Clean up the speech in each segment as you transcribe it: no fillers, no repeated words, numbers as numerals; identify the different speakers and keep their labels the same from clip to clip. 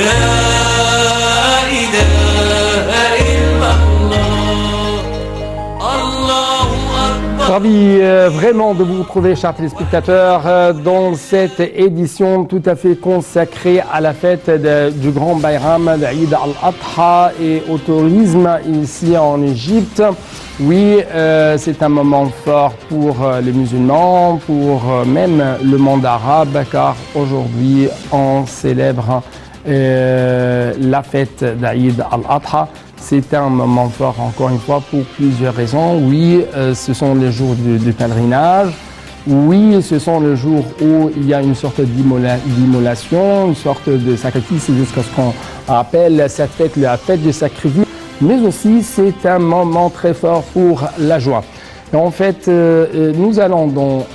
Speaker 1: لا إله إلا الله الله أكبر.
Speaker 2: Ravi vraiment de vous retrouver, chers téléspectateurs, dans cette édition tout à fait consacrée à la fête du Grand Bayram d'Aïd al-Adha et au tourisme ici en Égypte. Oui, c'est un moment fort pour les musulmans, pour même le monde arabe, car aujourd'hui on célèbre la fête d'Aïd al-Adha. C'est un moment fort, encore une fois, pour plusieurs raisons. Oui, ce sont les jours du pèlerinage. Oui, ce sont les jours où il y a une sorte d'immolation, une sorte de sacrifice, jusqu'à ce qu'on appelle cette fête la fête du sacrifice. Mais aussi, c'est un moment très fort pour la joie. Et en fait, nous allons dans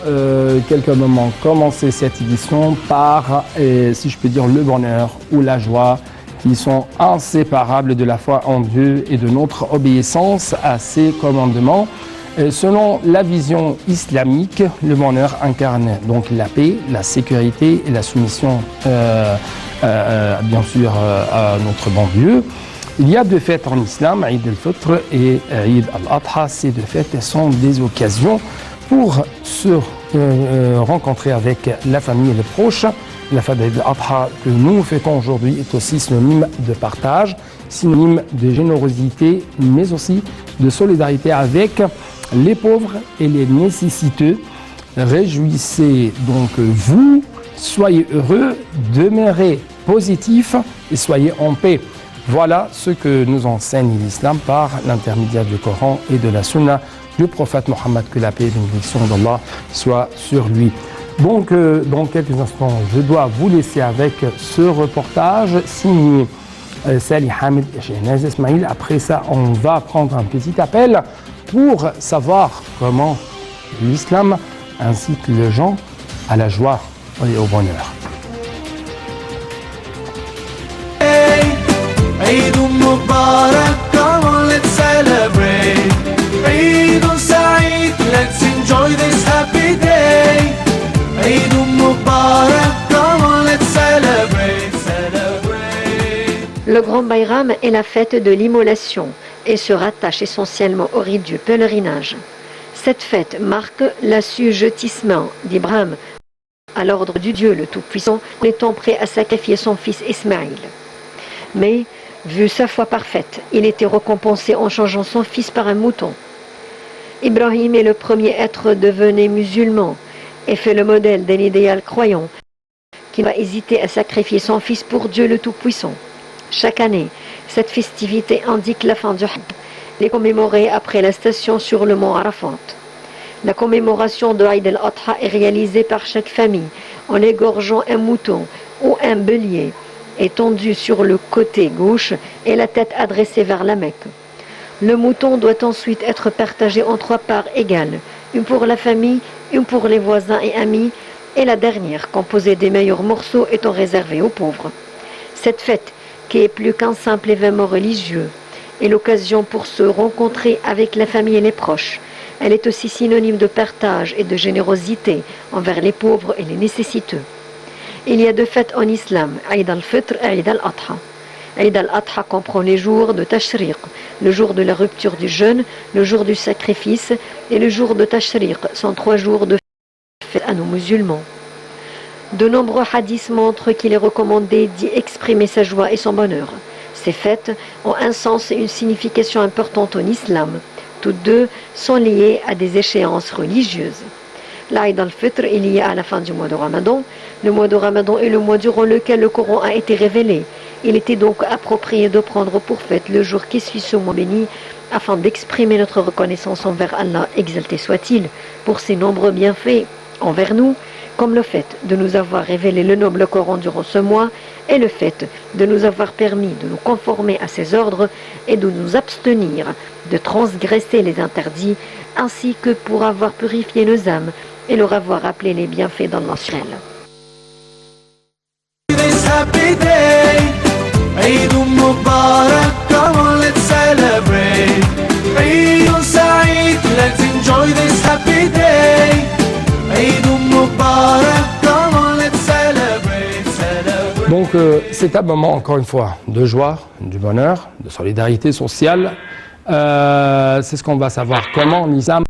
Speaker 2: quelques moments commencer cette édition par, si je peux dire, le bonheur ou la joie, qui sont inséparables de la foi en Dieu et de notre obéissance à ses commandements. Selon la vision islamique, le bonheur incarne donc la paix, la sécurité et la soumission, bien sûr, à notre bon Dieu. Il y a deux fêtes en islam, Aïd al-Fitr et Aïd al-Adha. Ces deux fêtes sont des occasions pour se rencontrer avec la famille et les proches. La fête d'Aïd al-Adha que nous fêtons aujourd'hui est aussi synonyme de partage, synonyme de générosité, mais aussi de solidarité avec les pauvres et les nécessiteux. Réjouissez donc vous, soyez heureux, demeurez positifs et soyez en paix. Voilà ce que nous enseigne l'islam par l'intermédiaire du Coran et de la Sunna du prophète Mohammed, que la paix et la bénédiction d'Allah soient sur lui. Donc, dans quelques instants, je dois vous laisser avec ce reportage signé Salih Hamid et Shehnaz Ismail. Après ça, on va prendre un petit appel pour savoir comment l'islam incite les gens à la joie et au bonheur.
Speaker 1: عيد مبارك, come on let's celebrate. عيد سعيد, let's enjoy this happy day. عيد مبارك, come on let's celebrate, celebrate.
Speaker 3: Le Grand Bayram est la fête de l'immolation et se rattache essentiellement au rite du pèlerinage. Cette fête marque l'assujettissement d'Ibrahim à l'ordre du Dieu le Tout-Puissant, en étant prêt à sacrifier son fils Ismaïl. Mais, vu sa foi parfaite, il était récompensé en changeant son fils par un mouton. Ibrahim est le premier être devenu musulman et fait le modèle d'un idéal croyant qui n'a pas hésité à sacrifier son fils pour Dieu le Tout-Puissant. Chaque année, cette festivité indique la fin du Hajj, les commémorée après la station sur le mont Arafat. La commémoration de Aïd al-Adha est réalisée par chaque famille en égorgeant un mouton ou un bélier étendu sur le côté gauche et la tête adressée vers la Mecque. Le mouton doit ensuite être partagé en 3 parts égales, une pour la famille, une pour les voisins et amis, et la dernière, composée des meilleurs morceaux, étant réservée aux pauvres. Cette fête, qui est plus qu'un simple événement religieux, est l'occasion pour se rencontrer avec la famille et les proches. Elle est aussi synonyme de partage et de générosité envers les pauvres et les nécessiteux. Il y a 2 fêtes en islam, Aïd al-Fitr et Aïd al-Adha. Aïd al-Adha comprend les jours de Tashriq, le jour de la rupture du jeûne, le jour du sacrifice et le jour de Tashriq sont 3 jours de fête à nos musulmans. De nombreux hadiths montrent qu'il est recommandé d'y exprimer sa joie et son bonheur. Ces fêtes ont un sens et une signification importante en islam. Toutes deux sont liées à des échéances religieuses. L'Aïd al-Fitr est lié à la fin du mois de Ramadan. Le mois de Ramadan est le mois durant lequel le Coran a été révélé. Il était donc approprié de prendre pour fête le jour qui suit ce mois béni afin d'exprimer notre reconnaissance envers Allah, exalté soit-il, pour ses nombreux bienfaits envers nous, comme le fait de nous avoir révélé le noble Coran durant ce mois et le fait de nous avoir permis de nous conformer à ses ordres et de nous abstenir de transgresser les interdits, ainsi que pour avoir purifié nos âmes et leur avoir rappelé les bienfaits d'Allah sur elle.
Speaker 1: عيد مبارك, come on let's celebrate. عيد سعيد, let's enjoy this happy day. عيد مبارك, come on let's celebrate, celebrate.
Speaker 2: Donc que c'est un moment, encore une fois, de joie, du bonheur, de solidarité sociale. C'est ce qu'on va savoir. Comment l'islam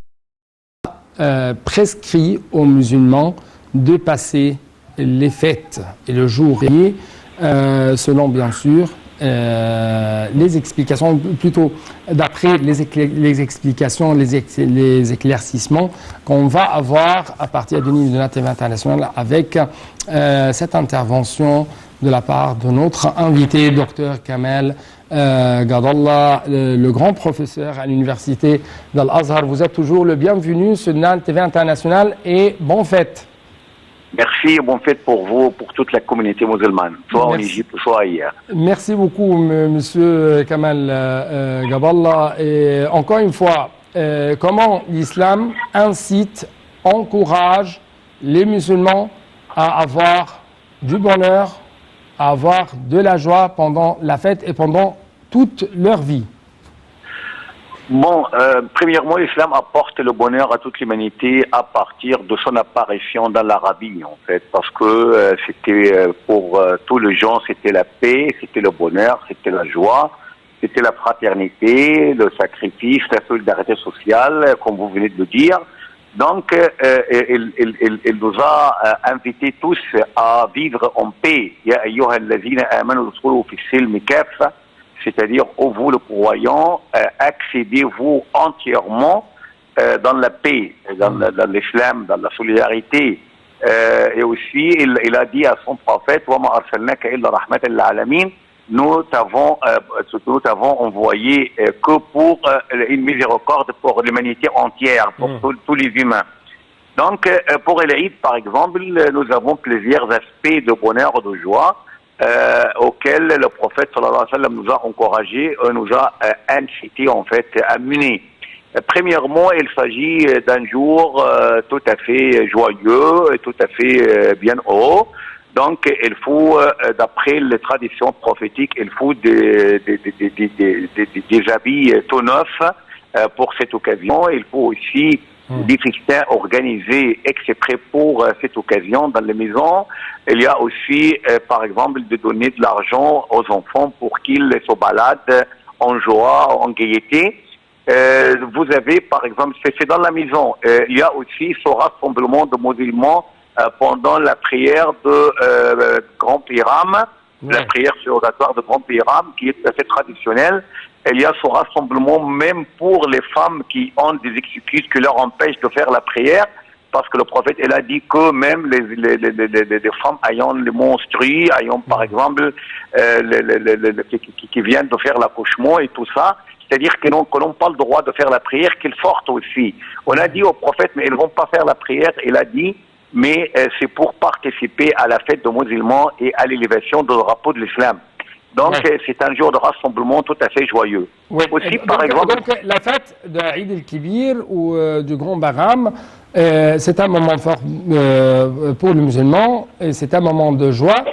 Speaker 2: prescrit aux musulmans de passer les fêtes et le jour férié, selon bien sûr les explications, plutôt d'après les explications, les éclaircissements qu'on va avoir à partir du niveau de la TV internationale avec cette intervention de la part de notre invité, Dr Kamel Gadallah, le grand professeur à l'université d'Al-Azhar. Vous êtes toujours le bienvenu sur la TV internationale et bonne fête.
Speaker 4: Merci et bonne fête pour vous, pour toute la communauté musulmane, soit en Égypte, soit ailleurs.
Speaker 2: Merci beaucoup, monsieur Kamel Gadallah. Et encore une fois, comment l'islam incite, encourage les musulmans à avoir du bonheur, à avoir de la joie pendant la fête et pendant toute leur vie?
Speaker 4: Bon, premièrement, l'islam apporte le bonheur à toute l'humanité à partir de son apparition dans l'Arabie, en fait, parce que c'était pour tous les gens, c'était la paix, c'était le bonheur, c'était la joie, c'était la fraternité, le sacrifice, la solidarité sociale, comme vous venez de le dire. Donc, il nous a invités tous à vivre en paix. Ya ayyuha alladhina amanu udkhulu fi s-silmi kaffa. C'est-à-dire, vous, le croyant, accédez-vous entièrement dans la paix, dans l'islam, dans la solidarité. Et aussi, il a dit à son prophète, وَمَا أَرْسَلْنَاكَ إِلَّا رَحْمَةً لِلْعَالَمِينَ. Nous t'avons envoyé que pour une miséricorde pour l'humanité entière, pour tous les humains. Donc, pour l'Eid, par exemple, nous avons plusieurs aspects de bonheur et de joie. Auquel le prophète sallallahu alayhi wa sallam nous a encouragés, nous a incité en fait à mener. Premièrement, il s'agit d'un jour tout à fait joyeux et tout à fait bien haut. Donc, il faut, d'après les traditions prophétiques, il faut des habits tout neufs pour cette occasion. Il faut aussi des festins organisés exprès pour cette occasion dans les maisons. Il y a aussi, par exemple, de donner de l'argent aux enfants pour qu'ils se baladent en joie, en gaieté. Vous avez, par exemple, c'est dans la maison. Il y a aussi ce rassemblement de musulmans pendant la prière de Grand Piram, la prière surrogatoire de Grand Piram, qui est tout à fait traditionnelle. Il y a ce rassemblement même pour les femmes qui ont des excuses qui leur empêchent de faire la prière, parce que le prophète, il a dit que même les femmes ayant les menstrues, ayant par exemple qui viennent de faire l'accouchement et tout ça, c'est-à-dire que n'ont pas le droit de faire la prière, qu'ils forcent aussi. On a dit au prophète, mais ils ne vont pas faire la prière, il a dit, mais c'est pour participer à la fête des musulmans et à l'élévation du drapeau de l'islam. Donc, c'est un jour de rassemblement tout à fait joyeux.
Speaker 2: Oui.
Speaker 4: Aussi, par exemple...
Speaker 2: Donc, la fête d'Aïd el-Kibir ou du Grand Bahram, c'est un moment fort pour les musulmans, et c'est un moment de joie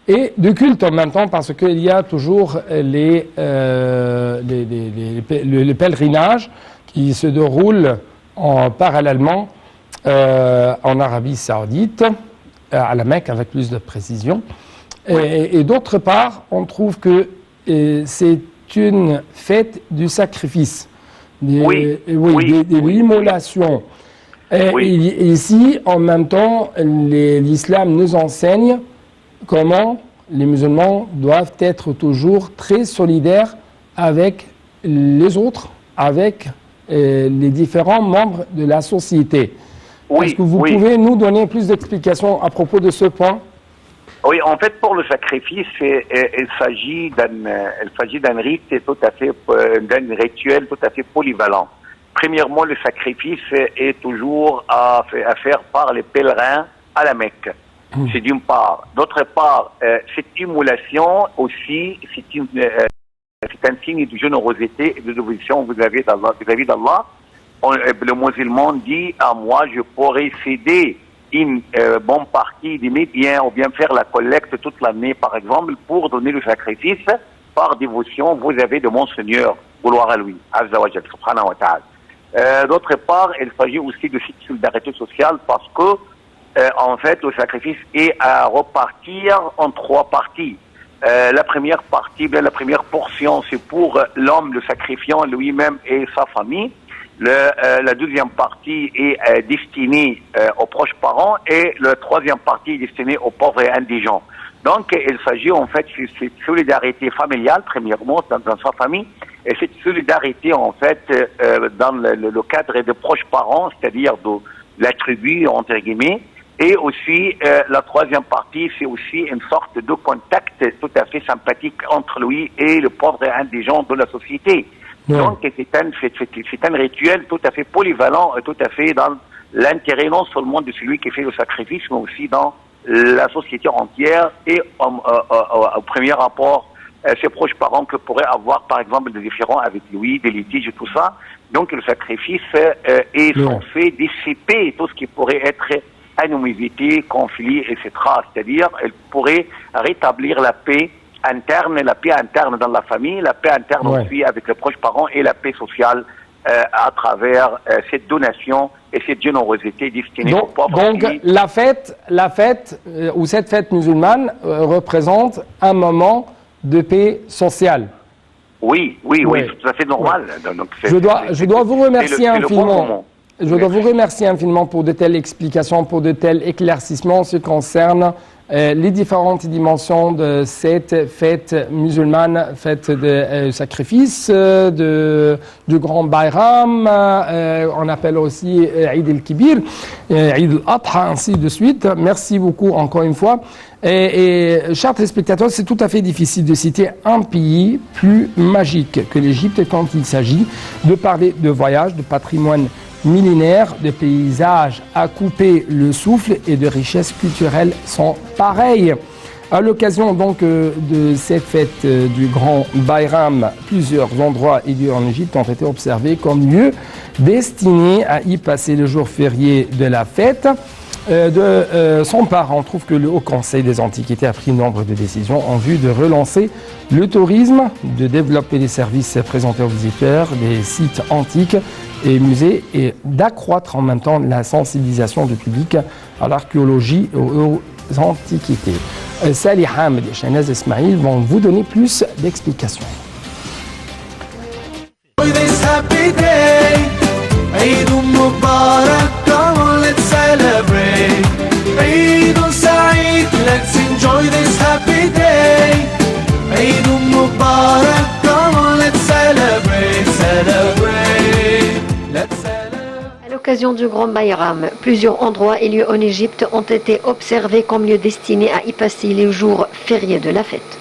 Speaker 2: et de culte en même temps, parce qu'il y a toujours les pèlerinages qui se déroulent parallèlement en Arabie Saoudite, à la Mecque avec plus de précision. Et d'autre part, on trouve que c'est une fête du sacrifice, de l'immolation. Et ici, en même temps, l'islam nous enseigne comment les musulmans doivent être toujours très solidaires avec les autres, avec les différents membres de la société. Est-ce que vous pouvez nous donner plus d'explications à propos de ce point?
Speaker 4: Oui, en fait, pour le sacrifice, il s'agit d'un rite tout à fait, d'un rituel tout à fait polyvalent. Premièrement, le sacrifice est toujours à faire par les pèlerins à la Mecque. C'est d'une part. D'autre part, cette immolation aussi, c'est un signe de générosité et de dévotion vis-à-vis d'Allah. Le musulman dit à moi, je pourrais céder une bonne partie de mes biens ou bien faire la collecte toute l'année, par exemple, pour donner le sacrifice par dévotion vis-à-vis de mon Seigneur, gloire à lui, Azza wa Jal, subhanahu wa ta'ala. D'autre part, il s'agit aussi de cette solidarité sociale parce que, en fait, le sacrifice est à repartir en trois parties. La première partie, bien, la première portion, c'est pour l'homme, le sacrifiant lui-même et sa famille. La deuxième partie est destinée aux proches parents et la troisième partie est destinée aux pauvres et indigents. Donc, il s'agit en fait de cette solidarité familiale, premièrement, dans sa famille, et cette solidarité, en fait, dans le cadre des proches parents, c'est-à-dire de la tribu, entre guillemets. Et aussi, la troisième partie, c'est aussi une sorte de contact tout à fait sympathique entre lui et le pauvre et indigent de la société. Ouais. Donc, c'est un rituel tout à fait polyvalent, tout à fait dans l'intérêt non seulement de celui qui fait le sacrifice, mais aussi dans la société entière et au premier rapport, ses proches parents que pourraient avoir, par exemple, des différends avec lui, des litiges et tout ça. Donc, le sacrifice est censé dissiper tout ce qui pourrait être animosité, conflit, etc. C'est-à-dire, elle pourrait rétablir la paix interne dans la famille, la paix interne aussi avec les proches parents et la paix sociale à travers cette donation et cette générosité destinée aux pauvres.
Speaker 2: Donc la fête ou cette fête musulmane représente un moment de paix sociale.
Speaker 4: Oui, c'est tout à fait normal. Donc,
Speaker 2: je dois vous remercier infiniment. Je dois vous remercier infiniment pour de telles explications, pour de tels éclaircissements en ce qui concerne les différentes dimensions de cette fête musulmane, fête de sacrifice, du Grand Bayram, on appelle aussi Eid el-Kibir, Eid al-Adha, ainsi de suite. Merci beaucoup encore une fois. Et chers téléspectateurs, c'est tout à fait difficile de citer un pays plus magique que l'Égypte quand il s'agit de parler de voyage, de patrimoine millénaires, de paysages à couper le souffle et de richesses culturelles sans pareil. À l'occasion donc de cette fête du Grand Bayram, plusieurs endroits et lieux en Égypte ont été observés comme lieux destinés à y passer le jour férié de la fête. De son part, on trouve que le Haut Conseil des Antiquités a pris nombre de décisions en vue de relancer le tourisme, de développer les services présentés aux visiteurs, des sites antiques et musées et d'accroître en même temps la sensibilisation du public à l'archéologie et aux antiquités. Salih Hamd et Shahnaz Ismail vont vous donner plus d'explications.
Speaker 1: Let's enjoy this happy day. Eid Mubarak, come on, let's celebrate, celebrate. Let's celebrate.
Speaker 3: À l'occasion du Grand Bayram, plusieurs endroits et lieux en Égypte ont été observés comme lieux destinés à y passer les jours fériés de la fête.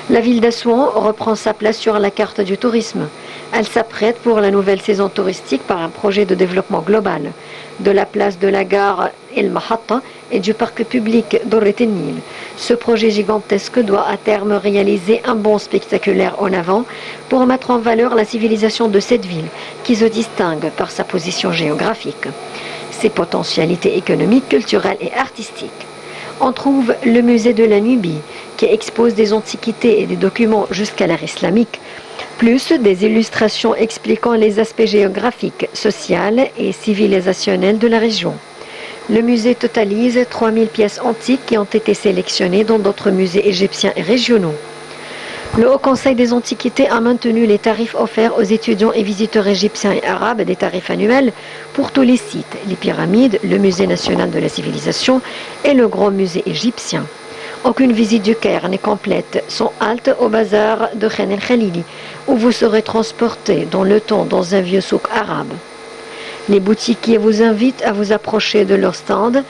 Speaker 3: La ville d'Assouan reprend sa place sur la carte du tourisme. Elle s'apprête pour la nouvelle saison touristique par un projet de développement global. De la place de la gare El Mahatta et du parc public Dorret El Nil. Ce projet gigantesque doit à terme réaliser un bond spectaculaire en avant pour mettre en valeur la civilisation de cette ville qui se distingue par sa position géographique, ses potentialités économiques, culturelles et artistiques. On trouve le musée de la Nubie qui expose des antiquités et des documents jusqu'à l'ère islamique, plus des illustrations expliquant les aspects géographiques, sociaux et civilisationnels de la région. Le musée totalise 3000 pièces antiques qui ont été sélectionnées dans d'autres musées égyptiens et régionaux. Le Haut Conseil des Antiquités a maintenu les tarifs offerts aux étudiants et visiteurs égyptiens et arabes, des tarifs annuels pour tous les sites, les pyramides, le Musée national de la civilisation et le Grand Musée égyptien. Aucune visite du Caire n'est complète sans halte au bazar de Khan el-Khalili, où vous serez transporté dans le temps dans un vieux souk arabe. Les boutiquiers vous invitent à vous approcher de leur stand,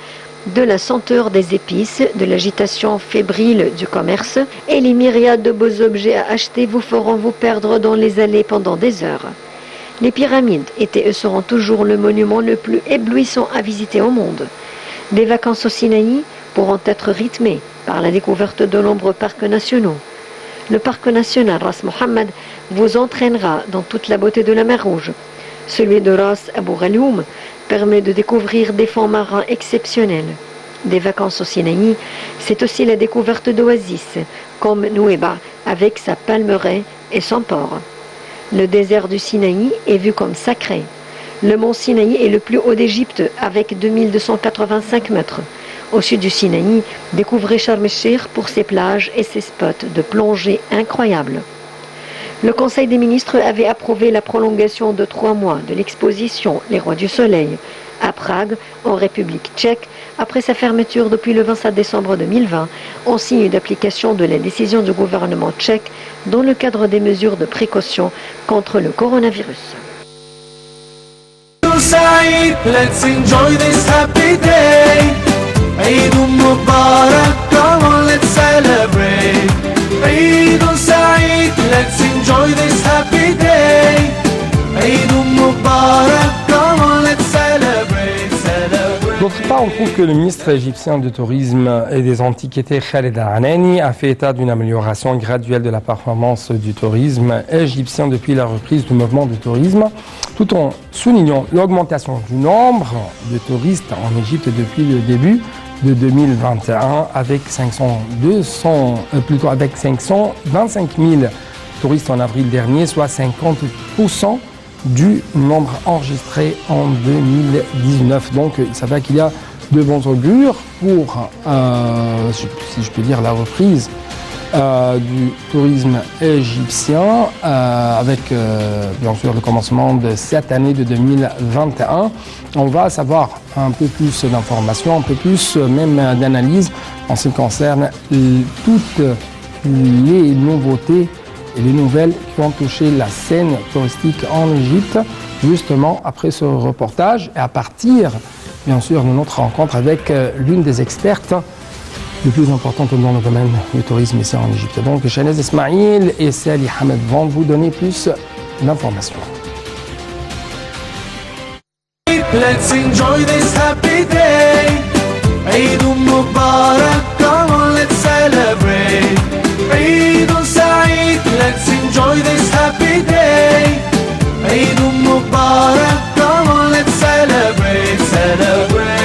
Speaker 3: de la senteur des épices, de l'agitation fébrile du commerce et les myriades de beaux objets à acheter vous feront vous perdre dans les allées pendant des heures. Les pyramides étaient et seront toujours le monument le plus éblouissant à visiter au monde. Des vacances au Sinaï pourront être rythmées par la découverte de nombreux parcs nationaux. Le parc national Ras Mohammed vous entraînera dans toute la beauté de la mer Rouge. Celui de Ras Abu Ghaloum permet de découvrir des fonds marins exceptionnels. Des vacances au Sinaï, c'est aussi la découverte d'oasis, comme Nouéba, avec sa palmeraie et son port. Le désert du Sinaï est vu comme sacré. Le mont Sinaï est le plus haut d'Égypte, avec 2285 mètres. Au sud du Sinaï, découvrez Sharm el-Sheikh pour ses plages et ses spots de plongée incroyables. Le Conseil des ministres avait approuvé la prolongation de 3 mois de l'exposition Les Rois du Soleil à Prague, en République tchèque, après sa fermeture depuis le 27 décembre 2020, en signe d'application de la décision du gouvernement tchèque dans le cadre des mesures de précaution contre le coronavirus.
Speaker 1: سعيد, let's enjoy this happy day. عيد مبارك, come on, let's celebrate. عيد سعيد, let's enjoy this happy day. عيد مبارك, come on, let's celebrate, celebrate.
Speaker 2: D'autre part, on trouve que le ministre égyptien du Tourisme et des Antiquités, Khaled Al-Anani, a fait état d'une amélioration graduelle de la performance du tourisme égyptien depuis la reprise du mouvement du tourisme, tout en soulignant l'augmentation du nombre de touristes en Égypte depuis le début de 2021 avec 525 000 touristes en avril dernier, soit 50% du nombre enregistré en 2019. Donc ça va qu'il y a de bons augures pour, si je peux dire, la reprise du tourisme égyptien avec bien sûr le commencement de cette année de 2021. On va savoir un peu plus d'informations, un peu plus même d'analyse en ce qui concerne toutes les nouveautés et les nouvelles qui ont touché la scène touristique en Égypte, justement après ce reportage et à partir bien sûr de notre rencontre avec l'une des expertes les plus importantes dans le domaine du tourisme ici en Égypte. Donc Chanez Ismail et Sali Hamed vont vous donner plus d'informations.
Speaker 1: Let's enjoy this happy day. عيد مبارك, come on, let's celebrate. عيد سعيد, let's enjoy this happy day. عيد مبارك, come on, let's celebrate, celebrate.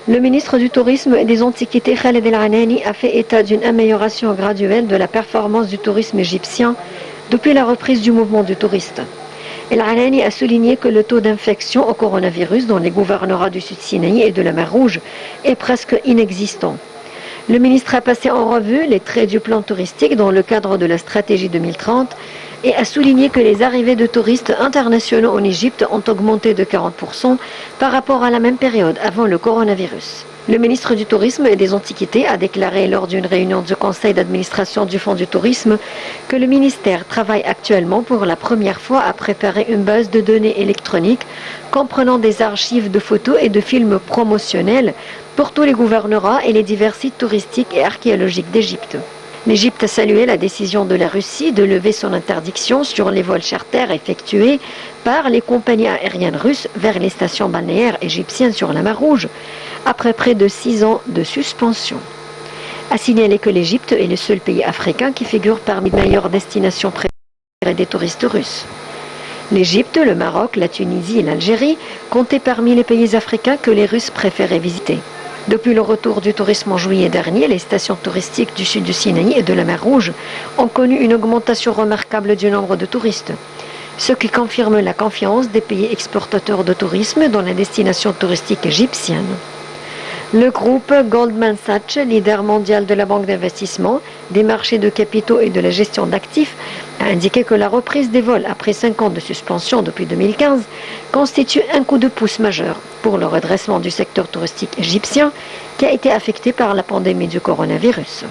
Speaker 3: Le ministre du Tourisme et des Antiquités, Khaled Al-Anani, a fait état d'une amélioration graduelle de la performance du tourisme égyptien depuis la reprise du mouvement du touriste. El-Anani a souligné que le taux d'infection au coronavirus dans les gouvernorats du Sud-Sinaï et de la mer Rouge est presque inexistant. Le ministre a passé en revue les traits du plan touristique dans le cadre de la stratégie 2030 et a souligné que les arrivées de touristes internationaux en Égypte ont augmenté de 40% par rapport à la même période avant le coronavirus. Le ministre du Tourisme et des Antiquités a déclaré lors d'une réunion du conseil d'administration du Fonds du Tourisme que le ministère travaille actuellement pour la première fois à préparer une base de données électroniques comprenant des archives de photos et de films promotionnels pour tous les gouvernorats et les divers sites touristiques et archéologiques d'Égypte. L'Égypte a salué la décision de la Russie de lever son interdiction sur les vols charters effectués par les compagnies aériennes russes vers les stations balnéaires égyptiennes sur la mer Rouge, après près de 6 ans de suspension. A signalé que l'Égypte est le seul pays africain qui figure parmi les meilleures destinations préférées des touristes russes. L'Égypte, le Maroc, la Tunisie et l'Algérie comptaient parmi les pays africains que les Russes préféraient visiter. Depuis le retour du tourisme en juillet dernier, les stations touristiques du sud du Sinaï et de la mer Rouge ont connu une augmentation remarquable du nombre de touristes, ce qui confirme la confiance des pays exportateurs de tourisme dans la destination touristique égyptienne. Le groupe Goldman Sachs, leader mondial de la banque d'investissement, des marchés de capitaux et de la gestion d'actifs, a indiqué que la reprise des vols après 5 ans de suspension depuis 2015 constitue un coup de pouce majeur pour le redressement du secteur touristique égyptien qui a été affecté par la pandémie du coronavirus.